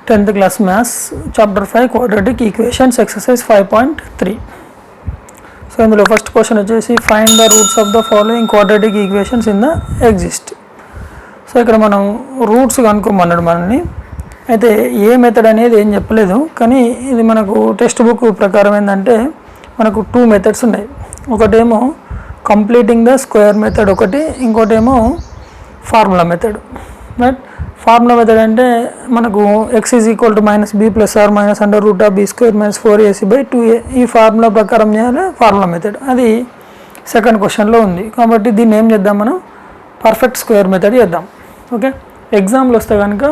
10th class maths chapter 5 quadratic equations exercise 5.3. So ఇందులో first question వచ్చేసి find the roots of the following quadratic equations in the exist. So ఇక్కడ మనం roots కనుక్కోమన్నాడు మనల్ని. అయితే ఏ method అనేది ఏం చెప్పలేదు, కానీ ఇది మనకు టెక్స్ట్ బుక్ ప్రకారం ఏంటంటే మనకు 2 మెథడ్స్ ఉన్నాయి. ఒకటేమో కంప్లీటింగ్ ద స్క్వేర్ మెథడ్ ఒకటి, ఇంకోటేమో formula method. Right, formula method అంటే మనకు x is equal to minus B plus or minus under root of B square minus 4ac/2a ఈ ఫార్ములా ప్రకారం చేయాలి ఫార్ములా మెథడ్. అది సెకండ్ క్వశ్చన్లో ఉంది. కాబట్టి దీన్ని ఏం చేద్దాం, మనం పర్ఫెక్ట్ స్క్వేర్ మెథడ్ చేద్దాం. ఓకే, ఎగ్జామ్లో వస్తే కనుక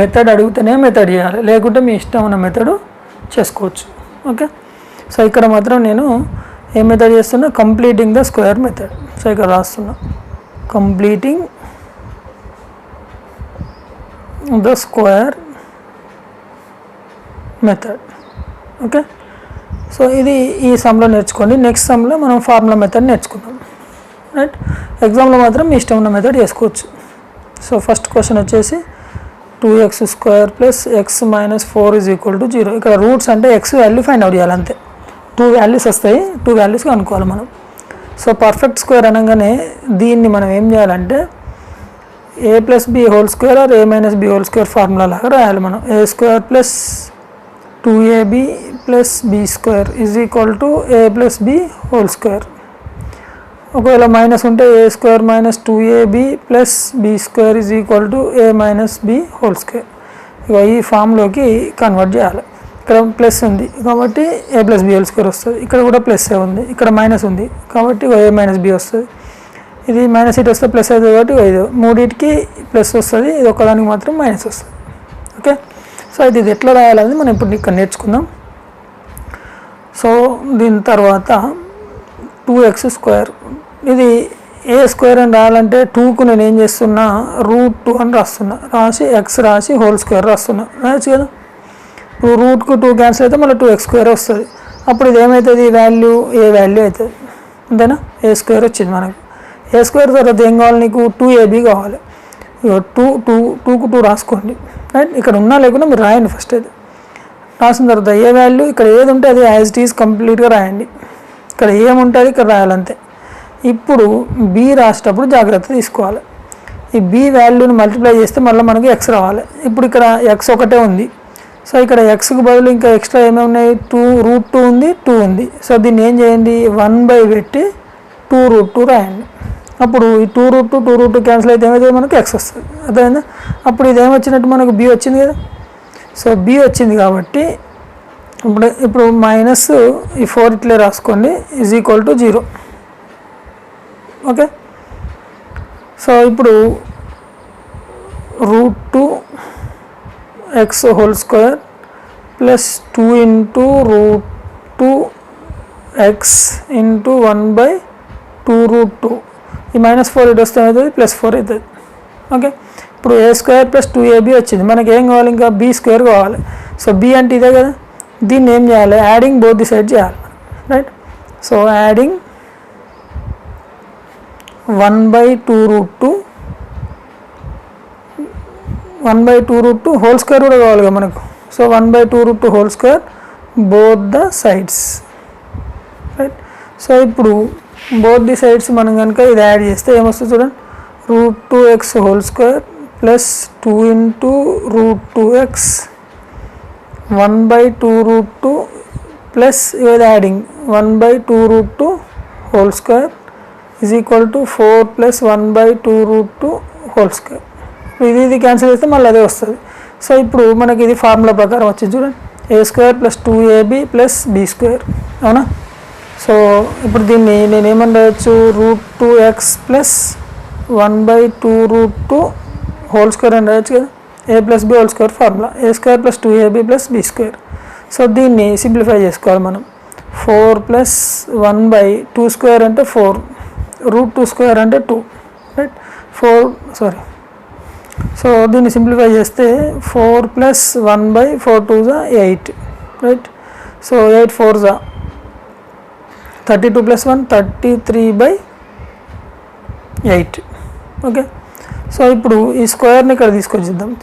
మెథడ్ అడిగితేనే మెథడ్ చేయాలి, లేకుంటే మీ ఇష్టం ఉన్న మెథడ్ చేసుకోవచ్చు. ఓకే, సో ఇక్కడ మాత్రం నేను ఏ మెథడ్ చేస్తున్నా, completing the square method. So ఇక్కడ రాస్తున్నా completing the square method. Okay, so ఇది ఈ సమ్లో నేర్చుకోండి. నెక్స్ట్ సమ్లో మనం ఫార్ములా మెథడ్ నేర్చుకుందాం. రైట్, ఎగ్జామ్లో మాత్రం మీ ఇష్టం ఉన్న మెథడ్ చేసుకోవచ్చు. సో ఫస్ట్ క్వశ్చన్ వచ్చేసి 2x² + x - 4 = 0. ఇక్కడ రూట్స్ అంటే x వాల్యూ ఫైండ్ అవుట్ చేయాలి అంతే. 2 వాల్యూస్ వస్తాయి, 2 వాల్యూస్ కనుక్కోవాలి మనం. సో పర్ఫెక్ట్ స్క్వేర్ అనగానే దీన్ని మనం ఏం చేయాలంటే a + b² or a - b² formula లాగా రాయాలి మనం. a² + 2ab + b² = a + b². ఒకవేళ మైనస్ ఉంటే a² - 2ab + b² = a - b². ఇక ఈ ఫామ్లోకి కన్వర్ట్ చేయాలి. ఇక్కడ ప్లస్ ఉంది కాబట్టి a + b² వస్తుంది. ఇక్కడ కూడా ప్లస్ ఉంది, ఇక్కడ మైనస్ ఉంది కాబట్టి a - b వస్తుంది. ఇది మైనస్ ఇటు వస్తే ప్లస్ అవుతుంది కాబట్టి ఇది మూడింటికి ప్లస్ వస్తుంది, ఇది ఒకదానికి మాత్రం మైనస్ వస్తుంది. ఓకే, సో ఇది ఎట్లా రాయాలని మనం ఇప్పుడు ఇక్కడ నేర్చుకుందాం. సో దీని తర్వాత 2x², ఇది a² అని రాయాలంటే 2కు నేను ఏం చేస్తున్నా, √2 అని రాసి x రాసి హోల్² రాస్తున్నా. రాయచ్చు కదా. ఇప్పుడు రూట్కు 2 క్యాన్సిల్ అయితే మళ్ళీ 2x² వస్తుంది. అప్పుడు ఇది ఏమవుతుంది, వాల్యూ ఏ వాల్యూ అవుతుంది అంతేనా. a² వచ్చింది మనకు. a² తర్వాత ఏం కావాలి నీకు, 2ab కావాలి. 2కు 2 రాసుకోండి. రైట్, ఇక్కడ ఉన్నా లేకుండా మీరు రాయండి. ఫస్ట్ అయితే రాసిన తర్వాత ఏ వాల్యూ ఇక్కడ ఏది ఉంటే అది యాజ్ ఇట్ ఈజ్ కంప్లీట్గా రాయండి. ఇక్కడ ఏముంటుంది ఇక్కడ రాయాలంతే. ఇప్పుడు b రాసేటప్పుడు జాగ్రత్త తీసుకోవాలి. ఈ b వాల్యూని మల్టిప్లై చేస్తే మళ్ళీ మనకి x రావాలి. ఇప్పుడు ఇక్కడ x ఒకటే ఉంది. సో ఇక్కడ xకు బదులు ఇంకా ఎక్స్ట్రా ఏమేమి ఉన్నాయి, √2 ఉంది, 2 ఉంది. సో దీన్ని ఏం చేయండి, 1/, పెట్టి 2√2 రాయండి. అప్పుడు ఈ 2√2 క్యాన్సిల్ అయితే ఏమైతే మనకు x వస్తుంది. అర్థమైందా. అప్పుడు ఇది ఏమొచ్చినట్టు మనకు b వచ్చింది కదా. సో b వచ్చింది కాబట్టి ఇప్పుడు మైనస్ ఈ 4 ఇట్లే రాసుకోండి = 0. ఓకే, సో ఇప్పుడు √2x² + 2 × √2x × 1/2√2. ఈ -4 ఇటు వస్తే అవుతుంది, +4 అవుతుంది. ఓకే, ఇప్పుడు a² + 2ab వచ్చింది. మనకి ఏం కావాలి, ఇంకా b² కావాలి. సో b అంటే ఇదే కదా. దీన్ని ఏం చేయాలి, యాడింగ్ బోత్ ది సైడ్ చేయాలి. Right, so adding 1/2√2 whole square కూడా కావాలి కదా మనకు. So 1/2√2 whole square both the sides. Right, so ఇప్పుడు బోత్ ది సైడ్స్ మనం కనుక ఇది యాడ్ చేస్తే ఏమొస్తుంది చూడండి, √2x² + 2 × √2x 1/2√2 ప్లస్ ఇది adding 1/2√2 whole square = 4 + 1/2√2 whole square. ఇది క్యాన్సిల్ చేస్తే మళ్ళీ అదే వస్తుంది. సో ఇప్పుడు మనకి ఇది ఫార్ములా ప్రకారం వచ్చింది చూడండి, a² + 2ab + b². అవునా. సో ఇప్పుడు దీన్ని నేను ఏమని రాయొచ్చు, √2x + 1/2√2 హోల్ స్క్వేర్ అని రాయొచ్చు కదా. a + b² formula, a² + 2ab + b². So దీన్ని సింప్లిఫై చేసుకోవాలి మనం. 4 + 1/2² అంటే 4, √2² అంటే 2. Right, 4 sorry. సో దీన్ని సింప్లిఫై చేస్తే 4 + 1/4 2 = 8. Right, so 8 4 32 + 1 33/8. ఓకే, సో ఇప్పుడు ఈ స్క్వేర్ని ఇక్కడ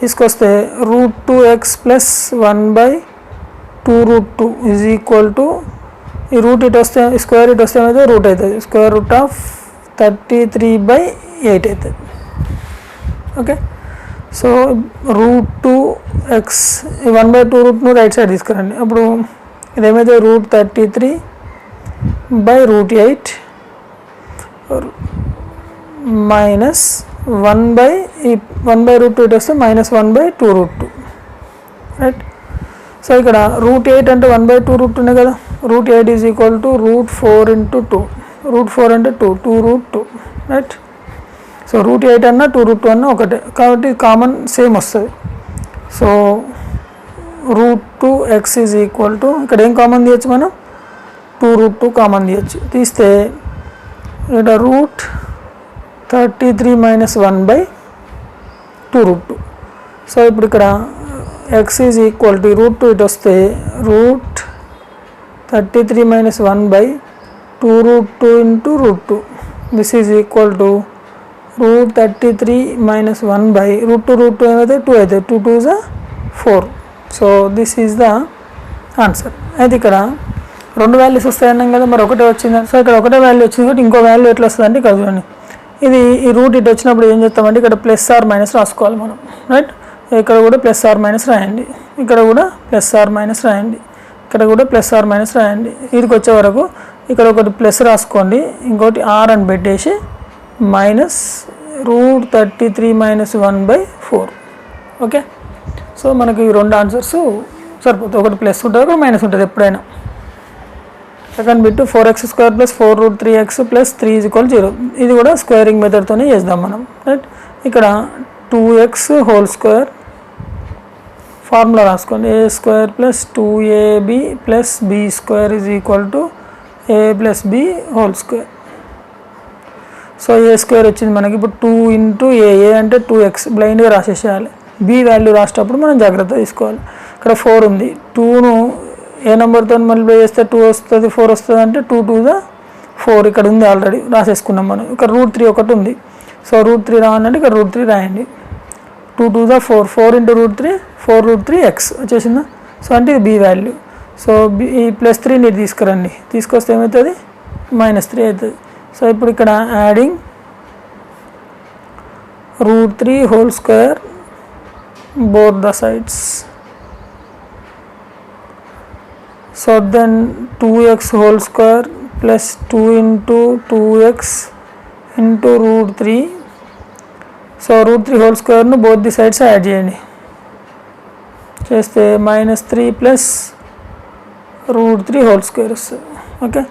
తీసుకొస్తే √2x plus 1/2√2 is equal to ఈ రూట్ ఇటు వస్తే స్క్వేర్ ఇటు వస్తే ఏమైతే రూట్ అవుతుంది, √33/8 అవుతుంది. Okay, so √2x 1/2√2 right side తీసుకురండి. అప్పుడు ఇదేమైతే √33/8 మైనస్ 1/√2 ఇటు వస్తే -1/2√2 రైట్. సో ఇక్కడ √8 అంటే 1/2√2 కదా. √8 ఈజ్ ఈక్వల్ టు √4 × 2. √4 అంటే 2√2 రైట్. సో √8 అన్న 2√2 అన్న ఒకటే కాబట్టి కామన్ సేమ్ వస్తుంది. So √2x is equal to ఇక్కడ ఏం కామన్ తీయచ్చు మనం 2√2 కామన్ తీయచ్చు. తీస్తే ఇక్కడ √33 - 1/2√2. సో ఇప్పుడు ఇక్కడ x ఈజ్ ఈక్వల్ టు √2 ఇటు వస్తే √33 - 1/2√2 × √2. దిస్ ఈజ్ ఈక్వల్ టు √33 - 1/√2 ఏమైతే 2 అవుతుంది, 2 2 is 4. So this is the answer. అయితే ఇక్కడ రెండు వాల్యూస్ వస్తాయన్నాం కదా, మరి ఒకటే వచ్చింది. సో ఇక్కడ ఒకటే వాల్యూ వచ్చింది కాబట్టి ఇంకో వాల్యూ ఎట్లా వస్తుంది అంటే ఇక్కడ చూడండి, ఇది ఈ రూట్ ఇటు వచ్చినప్పుడు ఏం చేస్తామంటే ఇక్కడ +or- రాసుకోవాలి మనం రైట్. ఇక్కడ కూడా +or- రాయండి, ఇక్కడ కూడా +or- రాయండి, ఇక్కడ కూడా +or- రాయండి. వీటికి వచ్చే వరకు ఇక్కడ ఒకటి ప్లస్ రాసుకోండి, ఇంకోటి ఆర్ అని పెట్టేసి -√33 - 1/4. ఓకే, సో మనకి ఈ రెండు ఆన్సర్స్ సరిపోతుంది. ఒకటి ప్లస్ ఉంటుంది, ఒకటి మైనస్ ఉంటుంది ఎప్పుడైనా. Second bit 4x² + 4√3x + 3 = 0. ఇది కూడా స్క్వేరింగ్ మెథడ్తోనే చేద్దాం మనం రైట్. ఇక్కడ 2x² ఫార్ములా రాసుకోండి, a² + 2ab + b² = a + b (2). So a² వచ్చింది మనకి. ఇప్పుడు 2 × a అంటే 2x బ్లైండ్గా రాసేసేయాలి. b వాల్యూ రాసేటప్పుడు మనం జాగ్రత్త తీసుకోవాలి. ఇక్కడ 4 ఉంది, 2ను ఏ నెంబర్తో మల్టిప్లై చేస్తే 2 వస్తుంది 4 వస్తుంది అంటే 2 2 = 4 ఇక్కడ ఉంది ఆల్రెడీ రాసేసుకున్నాం మనం. ఇక్కడ √3 ఒకటి ఉంది, సో √3 రావాలంటే ఇక్కడ √3 రాయండి. 2 2 = 4, 4 × √3 4√3x వచ్చేసిందా. సో అంటే ఇది b వాల్యూ. సో ఈ +3ని తీసుకురండి, తీసుకొస్తే ఏమవుతుంది -3 అవుతుంది. సో ఇప్పుడు ఇక్కడ adding √3² both the sides. So then 2x² plus 2 × 2x into √3. So √3² both the sides add చేయండి, చేస్తే -3 plus √3² వస్తుంది. ఓకే,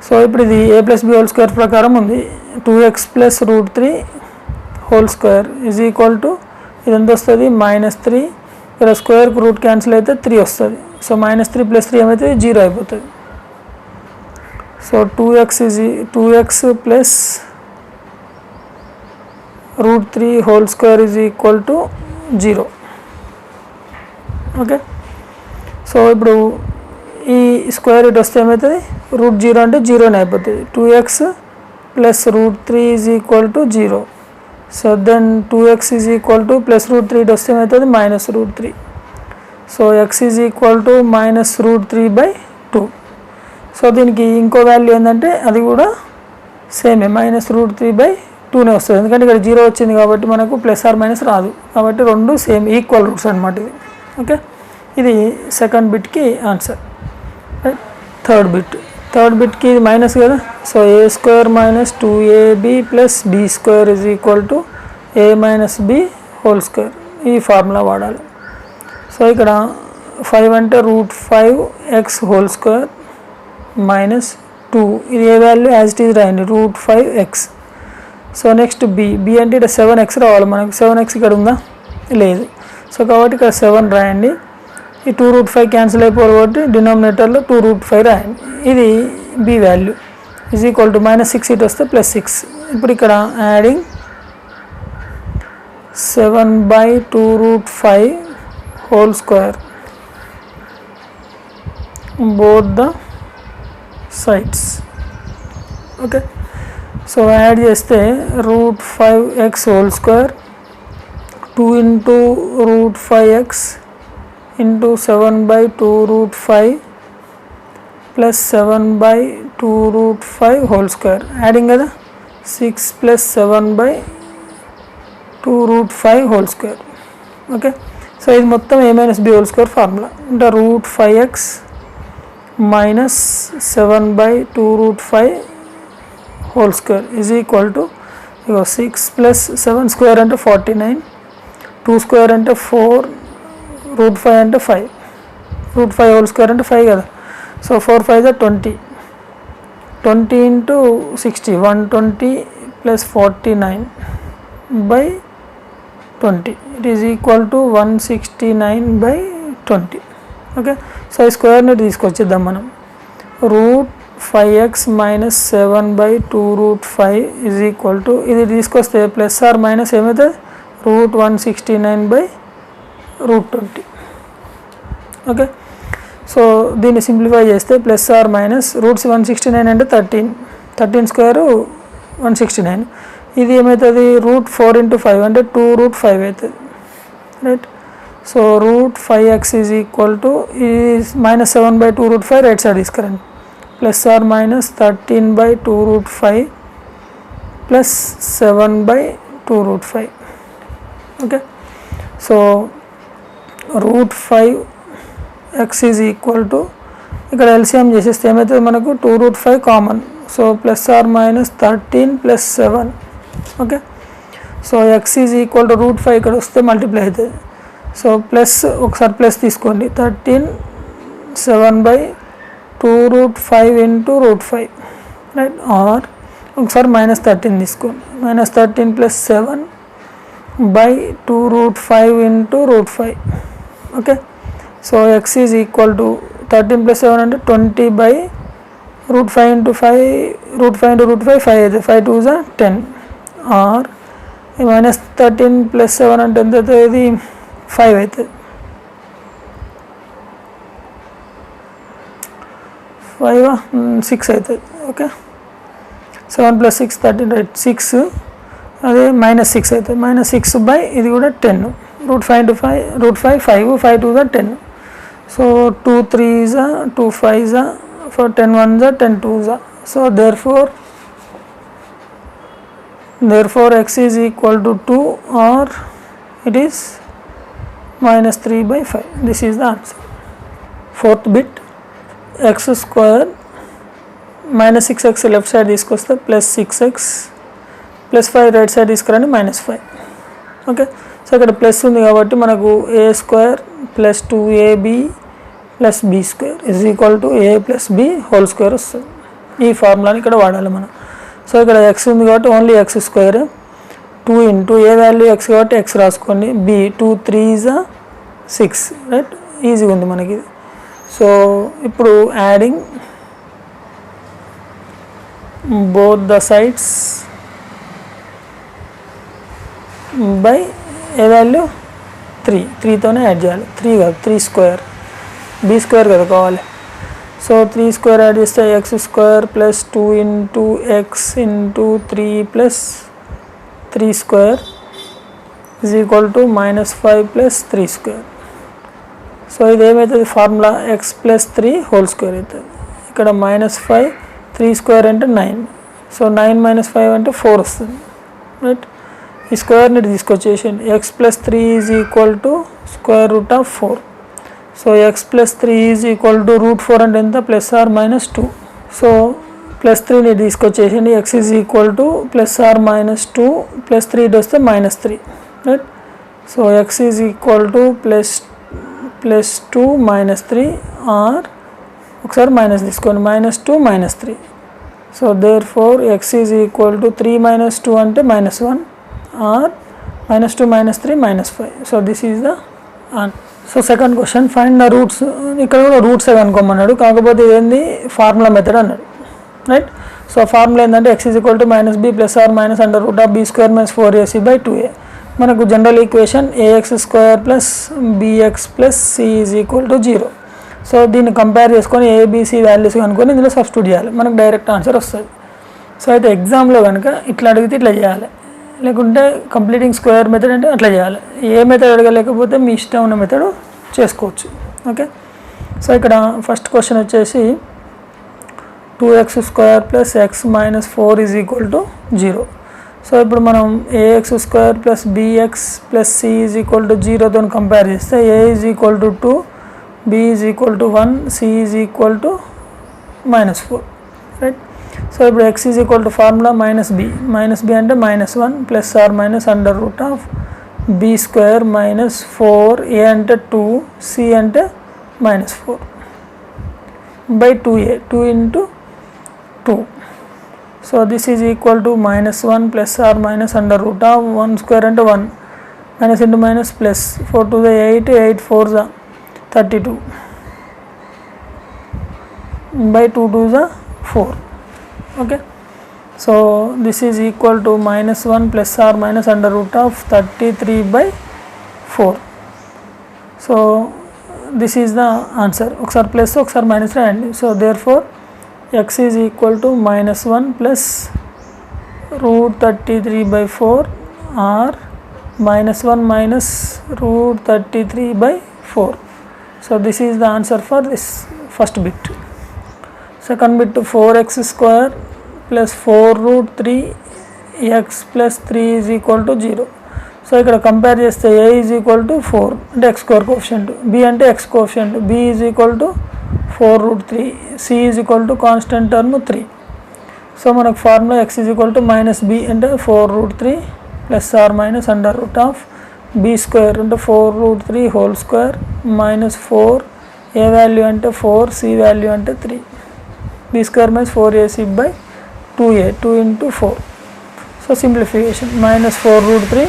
సో ఇప్పుడు ఇది a + b² ప్రకారం ఉంది. 2x plus √3² is equal to ఇది ఎంత వస్తుంది -3. ఇక్కడ స్క్వేర్కి రూట్ క్యాన్సిల్ అయితే 3 వస్తుంది. సో -3 + 3 ఏమైతే 0 అయిపోతుంది. So 2x plus √3² is equal to 0. Okay, so ఇప్పుడు ఈ స్క్వేర్ ఇటు వస్తే ఏమవుతుంది √0 అంటే 0 అయిపోతుంది. 2x plus √3 is equal to 0. So then 2x is equal to +√3 ఇటు వస్తే ఏమవుతుంది -√3. So x is equal to -√3/2. So దీనికి ఇంకో వాల్యూ ఏంటంటే అది కూడా సేమే -√3/2 వస్తుంది, ఎందుకంటే ఇక్కడ 0 వచ్చింది కాబట్టి మనకు +or- రాదు కాబట్టి రెండు సేమ్ ఈక్వల్ రూట్స్ అనమాట ఇది. ఓకే, ఇది సెకండ్ బిట్కి ఆన్సర్. థర్డ్ బిట్కి ఇది మైనస్ కదా. So a² - 2ab + b² is equal to a - b (2). ఈ ఫార్ములా వాడాలి. సో ఇక్కడ 5 అంటే √5x² - 2, ఇది ఏ వాల్యూ యాజ్ ఇట్ ఈజ్ రాయండి √5x. సో నెక్స్ట్ b అంటే ఇక్కడ 7x రావాలి మనకు. 7x ఇక్కడ ఉందా లేదు, సో కాబట్టి ఇక్కడ 7 రాయండి. ఈ 2√5 క్యాన్సిల్ అయిపోవాలి కాబట్టి డినామినేటర్లో 2√5 రాయండి. ఇది b value is equal to -6 ఇటు వస్తే +6. ఇప్పుడు ఇక్కడ adding 7/2√5² both the sides. Okay, so add చేస్తే root 5x whole square 2 into root 5x into 7/2 root 5 plus 7/2 root 5 whole square adding కదా 6 plus 7/2 root 5 whole square. Okay, so ఇది మొత్తం a minus b whole square formula అంటే root 5x minus 7/2 root 5 whole square is equal to 6 plus 7 square అంటే 49, 2 square అంటే 4, route 5 అంటే 5, root 5 whole square అంటే 5 కదా. So 4 5 20, 20 into 60 120 plus 49/20 it is equal to 169/20. Okay, so ఈ స్క్వేర్ని తీసుకొచ్చేద్దాం మనం. Root 5x minus 7/2 root 5 is equal to ఇది తీసుకొస్తే ప్లస్ ఆర్ మైనస్ ఏమవుతుంది రూట్ 169/20. ఓకే, సో దీన్ని సింప్లిఫై చేస్తే ప్లస్ ఆర్ మైనస్ రూట్స్ 169 అంటే 13 స్క్వేర్ 169. ఇది ఏమవుతుంది రూట్ 4 ఇంటూ 5 అంటే 2 రూట్ 5 అవుతుంది right. So root 5x is equal to ఈ మైనస్ 7/2 రూట్ 5 రైట్ సైడ్ తీసుకురండి plus or minus 13/2 root 5 plus 7/2 root 5. Okay, so root 5x is equal to ఇక్కడ LCM చేసేస్తే ఏమవుతుంది మనకు 2 root 5 common. So plus or minus 13 plus 7. Okay, so x is equal to root 5 ఇక్కడ వస్తే multiply అవుతుంది. So plus ఒకసారి plus తీసుకోండి 13 7/2 root 5 into root 5 right. Or ఒకసారి మైనస్ 13 తీసుకోండి minus 13 plus 7/2 root 5 into root 5. Okay, so x is equal to 13 plus 7 అంటే 20/రూట్ 5 into 5 root 5 into root 5 5 అవుతుంది 5 2 10. ఆర్ మైనస్ 13 ప్లస్ 7 అంటే ఎంత అవుతుంది ఇది 5 అవుతుంది 5 6 అవుతుంది. ఓకే, 7 ప్లస్ 6 13 రైట్ 6 అదే మైనస్ 6 అవుతుంది మైనస్ 6 ఇది కూడా 10 root 5 into 5 root 5 5 5 2 10. So 2 3 2 5 4 10 1 10 2. So therefore x is equal to 2 or it is minus 3/5. This is the answer. Fourth bit x square minus 6x left side తీసుకొస్తే plus 6x plus 5 right side తీసుకురండి minus 5. Okay, so ఇక్కడ plus ఉంది కాబట్టి మనకు a square plus 2ab plus b square is equal to a plus b whole square వస్తుంది. ఈ ఫార్ములాని ఇక్కడ వాడాలి మనం. సో ఇక్కడ ఎక్స్ ఉంది కాబట్టి only x square 2 into a value x కాబట్టి ఎక్స్ రాసుకోండి b 2 3 6 రైట్. ఈజీగా ఉంది మనకి ఇది. సో ఇప్పుడు adding both the sides by a value 3తోనే యాడ్ చేయాలి 3 కాదు 3 స్క్వేర్ b స్క్వేర్ కదా కావాలి. సో 3 స్క్వేర్ యాడ్ చేస్తే x square plus 2 into x into 3 plus 3 square is equal to minus 5 plus 3 square. So ఇది ఏమవుతుంది formula X plus 3 whole square అవుతుంది. ఇక్కడ మైనస్ 5 3 స్క్వేర్ అంటే 9. సో 9 మైనస్ 5 అంటే 4 వస్తుంది రైట్. ఈ స్క్వేర్ని తీసుకొచ్చేసింది x plus 3 is equal to square root of 4. So x plus 3 is equal to root 4 అంటే ఎంత plus or minus 2. So plus 3ని తీసుకొచ్చేసింది x is equal to plus or minus 2 plus 3 వస్తే minus 3 right. So x is equal to plus 2 minus 3 or ఒకసారి minus తీసుకోండి minus 2 minus 3. So therefore x is equal to 3 minus 2 అంటే minus 1 or minus 2 minus 3 minus 5. So this is the answer. So second question find the roots. ఇక్కడ కూడా roots కనుక్కోమన్నాడు కాకపోతే ఇదేంది formula method అన్నాడు right. So formula ఏంటంటే x is equal to minus B plus or minus under root of b square minus 4ac/2a. మనకు general equation a x square plus b x plus c is equal to 0. So దీన్ని compare చేసుకొని ABC values కనుక్కొని ఇందులో substitute చేయాలి మనకు direct answer వస్తుంది. So అయితే ఎగ్జామ్లో కనుక ఇట్లా అడిగితే ఇట్లా చేయాలి, లేకుంటే కంప్లీటింగ్ స్క్వేర్ మెథడ్ అంటే అట్లా చేయాలి. ఏ మెథడ్ అడగలేకపోతే మీ ఇష్టం ఉన్న మెథడ్ చేసుకోవచ్చు. ఓకే, సో ఇక్కడ ఫస్ట్ క్వశ్చన్ వచ్చేసి 2x² + x - 4 = 0. సో ఇప్పుడు మనం ax² + bx + c = 0తో కంపేర్ చేస్తే a = 2, b = 1, c = -4, right. So ఇప్పుడు x ఫార్ములా -b అంటే -1 + or - b² - 4, a అంటే 2, c అంటే -4 by 2a, 2 into 2. So this is equal to -1 + or - (1² అంటే 1) minus into minus plus 4 to the 8, 8 4 the 32 by 2 to the 4. Okay, so this is equal to -1 + or - (33 by 4). So this is the answer. ఒకసారి plus ఒకసారి minus రాయండి. So therefore x is equal to -1 + √33 by 4 or -1 minus √33 by 4. So this is the answer for this first bit. Second bit, 4x² plus 4√3x plus 3 is equal to 0. So ఇక్కడ compare చేస్తే a is equal to 4 అంటే x² coefficient, b అంటే x coefficient, b is equal to 4√3, c is equal to constant term 3. So మనకు formula x is equal to -b అంటే 4√3 + or - (b² అంటే 4√3 whole square -4, a value అంటే 4, c value అంటే 3, b² - 4ac by 2a, 2 into 4. So simplification -4√3,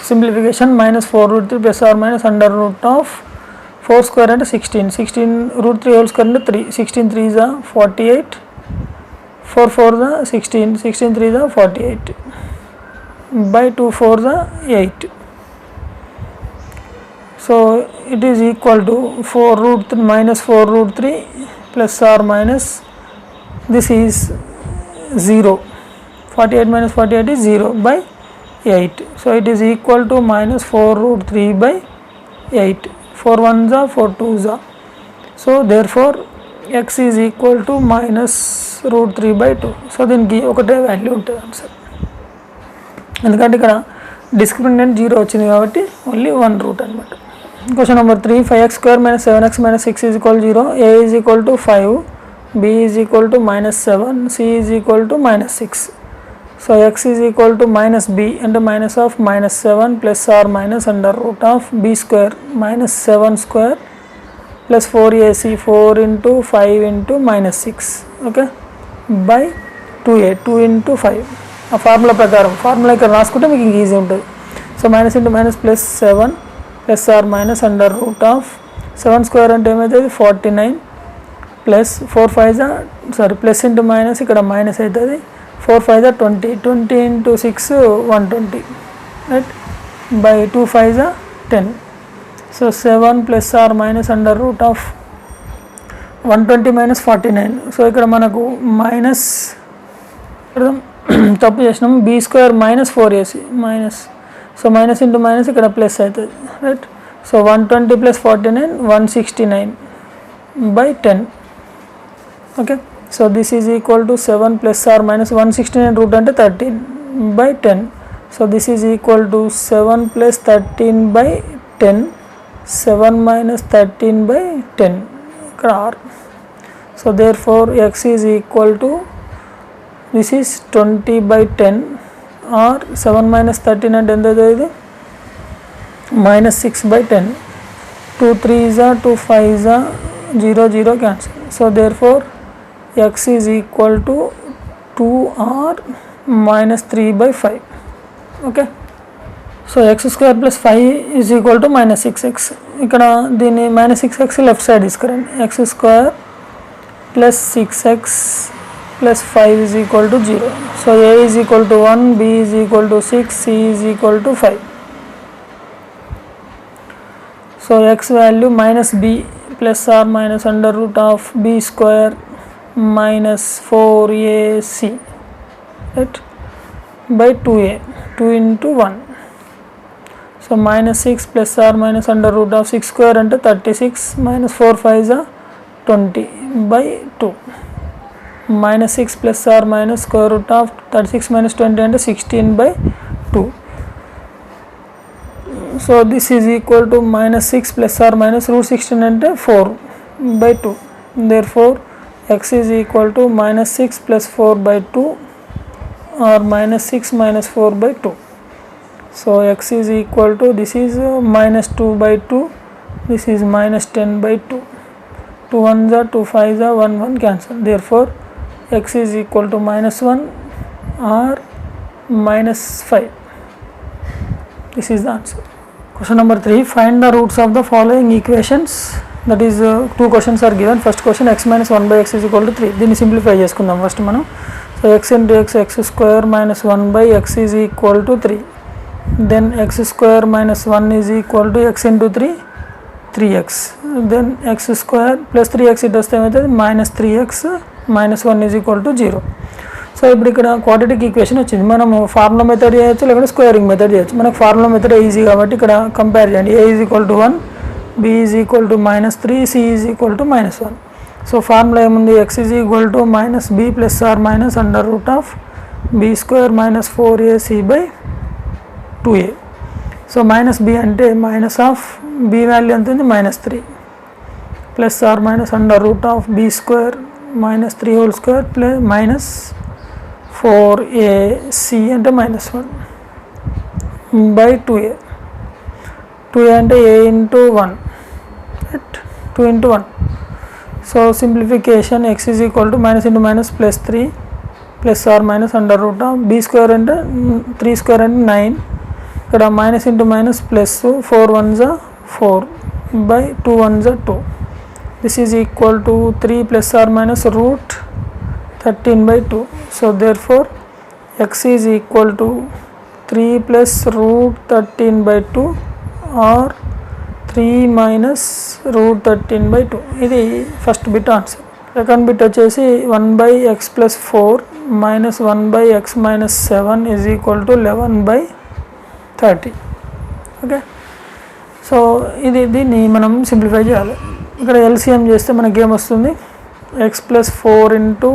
simplification -4√3 + or - (4² అంటే 16, 16√3 whole square అంటే 3, 16 3 = 48, 4 4 = 16, 16 3 = 48 by 2 4 = 8. So it is equal to -4√3 plus or minus this is 0, 48 minus 48 is 0 by 8. So it is equal to -4√3 by 8. 4 1s are 4 2s are. So therefore x is equal to -√3 by 2. So దీనికి ఒకటే value ఉంటుంది answer, ఎందుకంటే ఇక్కడ discriminant 0 వచ్చింది కాబట్టి only 1 route అనమాట. Question number 3, 5x² - 7x - 6 = 0, a is equal to 5, b is equal to -7, c is equal to -6. So x is equal to -b అంటే -7 plus or minus (b² -7² plus 4ac 4 into 5 into -6, okay, by 2a, 2 into 5. ఆ formula ప్రకారం formula ఇక్కడ రాసుకుంటే మీకు easy ఉంటుంది. So minus into minus plus 7 plus or minus (7² అంటే ఏమవుతుంది 49 plus 4 5 plus into minus ఇక్కడ మైనస్ అవుతుంది, 4 5 20, 20 into 6 120, right, by 2 5 10. So 7 plus or minus (120 minus 49). So ఇక్కడ మనకు మైనస్ తప్పు చేసినాము, b² - 4ac మైనస్, సో మైనస్ ఇంటూ మైనస్ ఇక్కడ ప్లస్ అవుతుంది, right. So 120 plus 49 169 by 10, okay. So this is equal to 7 plus or minus 169 root అంటే 13 by 10. So this is equal to 7 plus 13 by 10, 7 minus 13 by 10 ఇక్కడ r. So therefore x is equal to this is 20 by 10 or 7 minus 13 అంటే ఎంత అవుతుంది -6 by 10, 2 3s 2 5s 0 0 cancel. So therefore x is equal to 2r -3 by 5, okay. So x² plus 5 is equal to -6x. ఇక్కడ దీన్ని -6x left side తీసుకురండి, x² plus 6x plus 5 is equal to 0. So a is equal to 1, b is equal to 6, c is equal to 5. So x value -b plus or minus (b² minus 4ac, right, by 2a, 2 into 1. So minus 6 plus or minus under root of 6 square into 36 minus 4 5 is 20 by 2. Minus 6 plus or minus square root of 36 minus 20 into 16 by 2. So this is equal to minus 6 plus or minus root 16 into 4 by 2. Therefore x is equal to minus 6 plus 4 by 2 or minus 6 minus 4 by 2. So x is equal to, this is minus 2 by 2, this is minus 10 by 2. 2 1s are 2 5s are 1 1 cancel. Therefore x is equal to minus 1 or minus 5. This is the answer. Question number 3, find the roots of the following equations. That is two questions are given. First question, x minus 1 by x is equal to 3. దీన్ని simplify చేసుకుందాం first మనం. So x into x, x square minus 1 by x is equal to 3. Then x square minus 1 is equal to x into 3, 3x. Then x square plus 3x it వస్తే ఏమవుతుంది, minus 3x minus 1 is equal to 0. So ఇప్పుడు ఇక్కడ quadratic equation వచ్చింది. మనము formula method చేయొచ్చు, లేకపోతే squaring method చేయొచ్చు. మనకు ఫార్ములా మెథడ్ ఈజీ కాబట్టి ఇక్కడ కంపేర్ చేయండి. a is equal to 1, b is equal to minus 3, c is equal to minus 1. So formula ఏముంది, x is equal to minus b plus or minus under root of b square minus 4ac by 2a. So minus b అంటే minus of b value ఎంత ఉంది, minus 3 plus or minus under root of b square minus 3 whole square plus minus 4ac అంటే minus 1 by 2a. 2a అంటే a into 1, right, 2 into 1. So simplification x is equal to minus into minus plus 3 plus or minus under root of b square అంటే 3 square అంటే 9. ఇక్కడ minus into minus plus 4 1s are 4 by 2 1s are 2. This is equal to 3 plus or minus root 13 by 2. So therefore x is equal to 3 plus root 13 by 2 or 3 minus root 13 by 2. ఇది first bit answer. Second bit వచ్చేసి 1 by x plus 4 minus 1 by x minus 7 is equal to 11 by 30. Okay, so దీన్ని మనం simplify చేయాలి. ఇక్కడ LCM చేస్తే మనకి ఏమొస్తుంది, x plus 4 into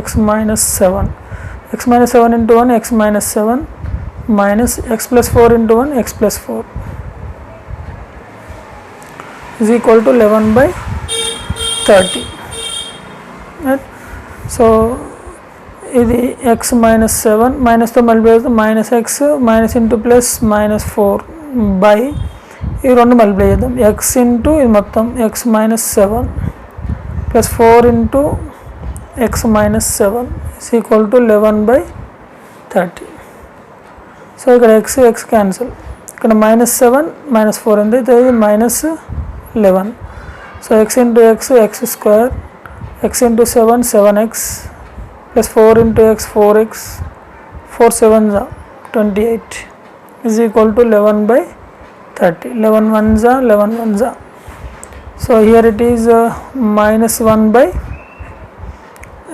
x minus 7, x minus 7 into 1 x minus 7 minus x plus 4 into 1 x plus 4 is equal to 11 by 30. Right? So ఇది x minus 7 మైనస్తో multiply చేస్తే minus X minus into plus minus 4 by ఇవి రెండు multiply చేద్దాం, x into ఇది మొత్తం x minus 7 plus 4 into x minus 7 is equal to 11 by 30. So ఇక్కడ x cancel, ఇక్కడ minus 7 minus 4 ఎంత అయితే minus 11. So x into x square, x into 7 7x plus 4 into x 4x, 4 7s are 28 is equal to 11 by 30. 11 1s are 11 1s are. So here it is minus 1 by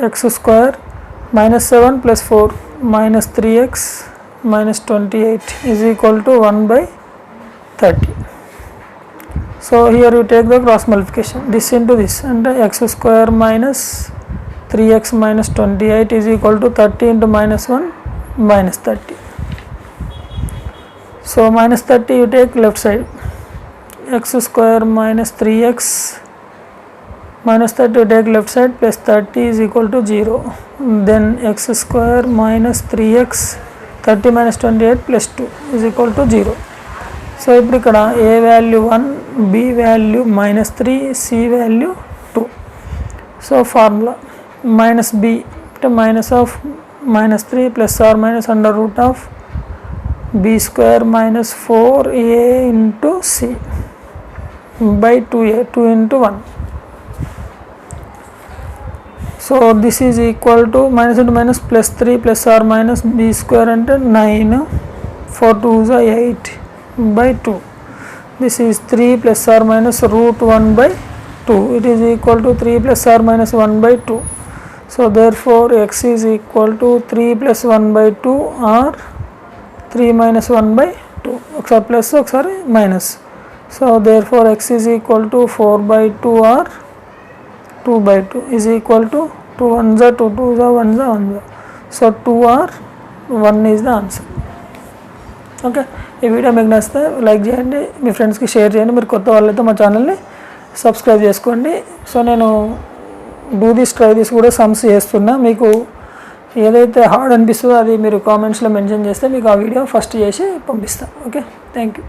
x square minus 7 plus 4 minus 3x minus 28 is equal to 1 by 30. So here you take the cross multiplication, this into this, and x square minus 3x minus 28 is equal to 30 into minus 1 minus 30. So minus 30 you take left side, x square minus 3x minus 30 you take left side plus 30 is equal to 0. Then x square minus 3x 30 minus 28 plus 2 is equal to 0. So ఇప్పుడు ఇక్కడ a value 1, b value minus 3, c value 2. So formula minus b అంటే minus of minus 3 plus or minus under root of b square minus 4a into c by 2a, 2 into 1. So this is equal to minus into minus plus 3 plus or minus b square అంటే 9, 4 2s are 8 by 2. This is 3 plus or minus root 1 by 2. It is equal to 3 plus or minus 1 by 2. So therefore x is equal to 3 + 1/2 or 3 - 1/2. ఒకసారి plus ఒకసారి minus. So therefore x is equal to 4/2 or 2/2 is equal to 2 1 జా 2 2 జా 1 జా 1 జా. So 2 or 1 is the answer. Okay, ఈ video మీకు నచ్చితే like చేయండి, మీ ఫ్రెండ్స్కి షేర్ చేయండి. మీరు కొత్త వాళ్ళైతే మా ఛానల్ని సబ్స్క్రైబ్ చేసుకోండి. సో నేను డూ దిస్ ట్రై దిస్ కూడా సమ్స్ చేస్తున్నా. మీకు ఏదైతే హార్డ్ అనిపిస్తుందో అది మీరు కామెంట్స్లో మెన్షన్ చేస్తే మీకు ఆ వీడియో ఫస్ట్ చేసి పంపిస్తాను. Okay, thank you.